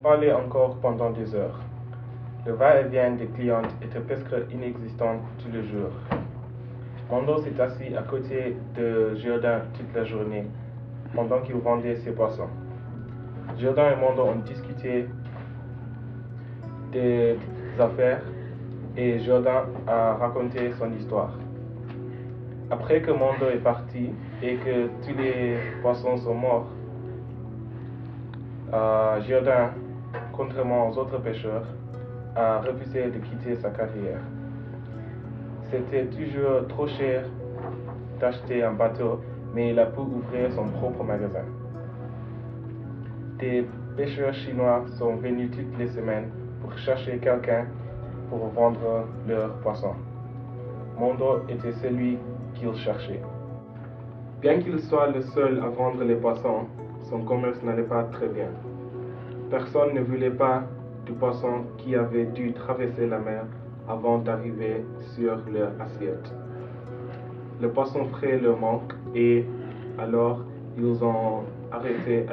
Parlait encore pendant des heures. Le va-et-vient des clientes était presque inexistant tous les jours. Mondo s'est assis à côté de Jourdain toute la journée, pendant qu'il vendait ses poissons. Jourdain et Mondo ont discuté des affaires et Jourdain a raconté son histoire. Après que Mondo est parti et que tous les poissons sont morts, Jourdain, contrairement aux autres pêcheurs, a refusé de quitter sa carrière. C'était toujours trop cher d'acheter un bateau, mais il a pu ouvrir son propre magasin. Des pêcheurs chinois sont venus toutes les semaines pour chercher quelqu'un pour vendre leurs poissons. Mondo était celui qu'ils cherchaient. Bien qu'il soit le seul à vendre les poissons, son commerce n'allait pas très bien. Personne ne voulait pas du poisson qui avait dû traverser la mer avant d'arriver sur leur assiette. Le poisson frais leur manque et alors ils ont arrêté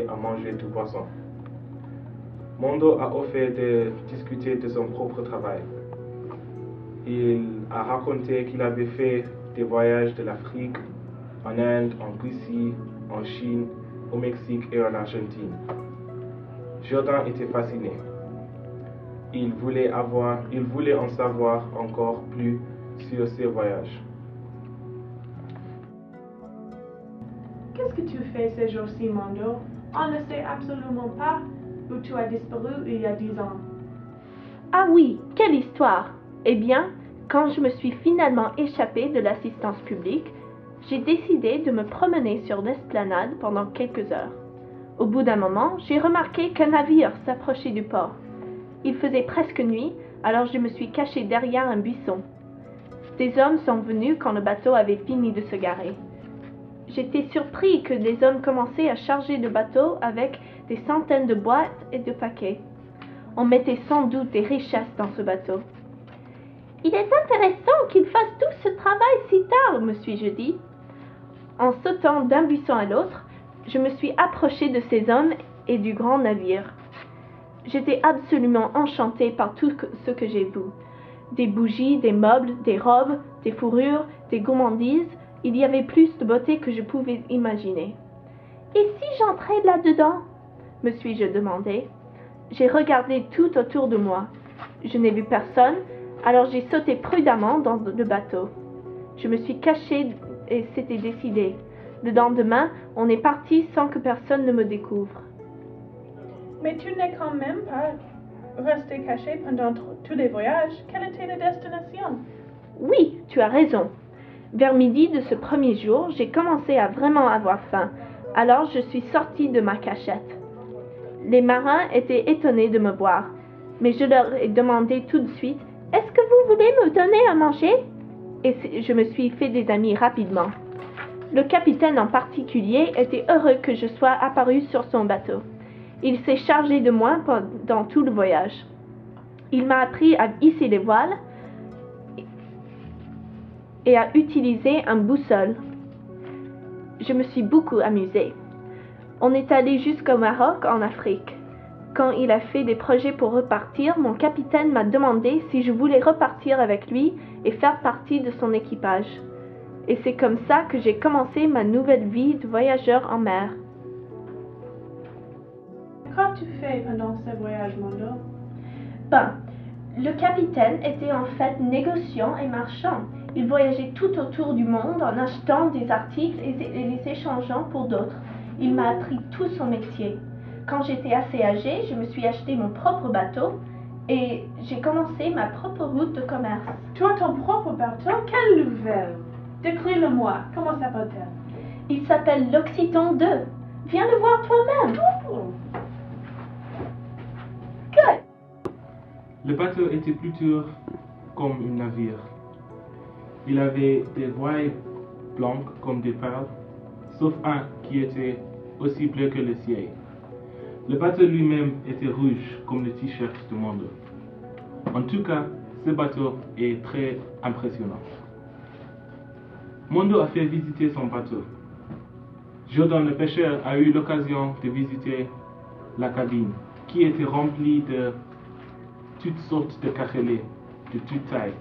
à manger du poisson. Mondo a offert de discuter de son propre travail. Il a raconté qu'il avait fait des voyages de l'Afrique, en Inde, en Russie, en Chine, au Mexique et en Argentine. Jourdain était fasciné. Il voulait en savoir encore plus sur ses voyages. Qu'est-ce que tu fais ces jours-ci, Mondo? On ne sait absolument pas où tu as disparu il y a 10 ans. Ah oui, quelle histoire! Eh bien, quand je me suis finalement échappée de l'assistance publique, j'ai décidé de me promener sur l'esplanade pendant quelques heures. Au bout d'un moment, j'ai remarqué qu'un navire s'approchait du port. Il faisait presque nuit, alors je me suis cachée derrière un buisson. Des hommes sont venus quand le bateau avait fini de se garer. J'étais surpris que des hommes commençaient à charger le bateau avec des centaines de boîtes et de paquets. On mettait sans doute des richesses dans ce bateau. « Il est intéressant qu'ils fassent tout ce travail si tard, me suis-je dit. En sautant d'un buisson à l'autre, je me suis approchée de ces hommes et du grand navire. J'étais absolument enchantée par tout ce que j'ai vu. Des bougies, des meubles, des robes, des fourrures, des gourmandises. Il y avait plus de beauté que je pouvais imaginer. « Et si j'entrais là-dedans ?» me suis-je demandé. J'ai regardé tout autour de moi. Je n'ai vu personne, alors j'ai sauté prudemment dans le bateau. Je me suis cachée et c'était décidé. Le lendemain, on est parti sans que personne ne me découvre. Mais tu n'es quand même pas resté caché pendant tous les voyages. Quelle était la destination? Oui, tu as raison. Vers midi de ce premier jour, j'ai commencé à vraiment avoir faim. Alors je suis sortie de ma cachette. Les marins étaient étonnés de me voir, mais je leur ai demandé tout de suite « Est-ce que vous voulez me donner à manger ?» Et je me suis fait des amis rapidement. Le capitaine en particulier était heureux que je sois apparue sur son bateau. Il s'est chargé de moi pendant tout le voyage. Il m'a appris à hisser les voiles et à utiliser un boussole. Je me suis beaucoup amusée. On est allé jusqu'au Maroc, en Afrique. Quand il a fait des projets pour repartir, mon capitaine m'a demandé si je voulais repartir avec lui et faire partie de son équipage. Et c'est comme ça que j'ai commencé ma nouvelle vie de voyageur en mer. Qu'as-tu fait pendant ce voyage, Mondo? Le capitaine était en fait négociant et marchand. Il voyageait tout autour du monde en achetant des articles et les échangeant pour d'autres. Il m'a appris tout son métier. Quand j'étais assez âgée, je me suis acheté mon propre bateau et j'ai commencé ma propre route de commerce. Tu as ton propre bateau? Quelle nouvelle! Décris-le-moi. Comment s'appelle-t-elle? Il s'appelle l'Occitan 2. Viens le voir toi-même. Good. Le bateau était plutôt comme un navire. Il avait des voiles blanches comme des perles, sauf un qui était aussi bleu que le ciel. Le bateau lui-même était rouge comme le t-shirt de Mondo. En tout cas, ce bateau est très impressionnant. Mondo a fait visiter son bateau. Jordan le pêcheur a eu l'occasion de visiter la cabine, qui était remplie de toutes sortes de cachelets, de toutes tailles,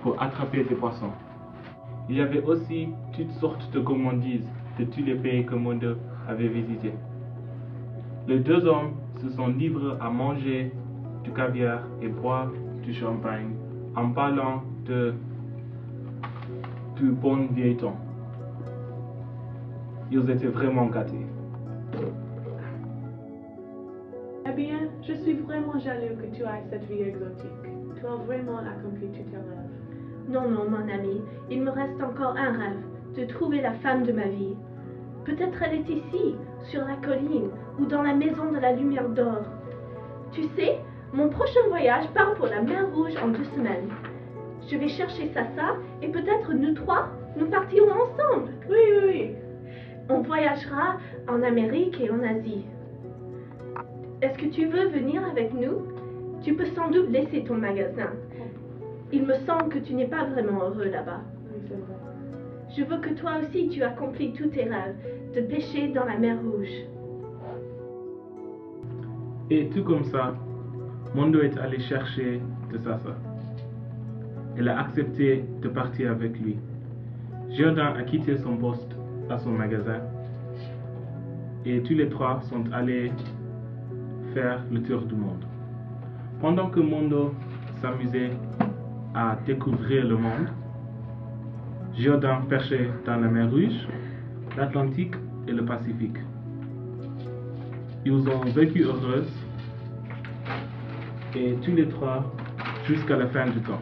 pour attraper des poissons. Il y avait aussi toutes sortes de gourmandises de tous les pays que Mondo avait visités. Les deux hommes se sont livrés à manger du caviar et boire du champagne en parlant du bon vieil temps. Ils étaient vraiment gâtés. Eh bien, je suis vraiment jaloux que tu aies cette vie exotique. Tu as vraiment accompli tous tes rêves. Non, non, mon ami, il me reste encore un rêve, de trouver la femme de ma vie. Peut-être elle est ici, sur la colline, ou dans la maison de la lumière d'or. Tu sais, mon prochain voyage part pour la mer Rouge en 2 semaines. Je vais chercher Sasa, et peut-être nous trois, nous partirons ensemble. Oui, oui, oui. On voyagera en Amérique et en Asie. Est-ce que tu veux venir avec nous? Tu peux sans doute laisser ton magasin. Il me semble que tu n'es pas vraiment heureux là-bas. Oui, c'est vrai. Je veux que toi aussi tu accomplis tous tes rêves, de pêcher dans la mer Rouge. Et tout comme ça, Mondo est allé chercher de Sasa. Elle a accepté de partir avec lui. Jordan a quitté son poste à son magasin et tous les trois sont allés faire le tour du monde. Pendant que Mondo s'amusait à découvrir le monde, Jordan pêchait dans la mer Rouge, l'Atlantique et le Pacifique. Ils ont vécu heureux et tous les trois jusqu'à la fin du temps.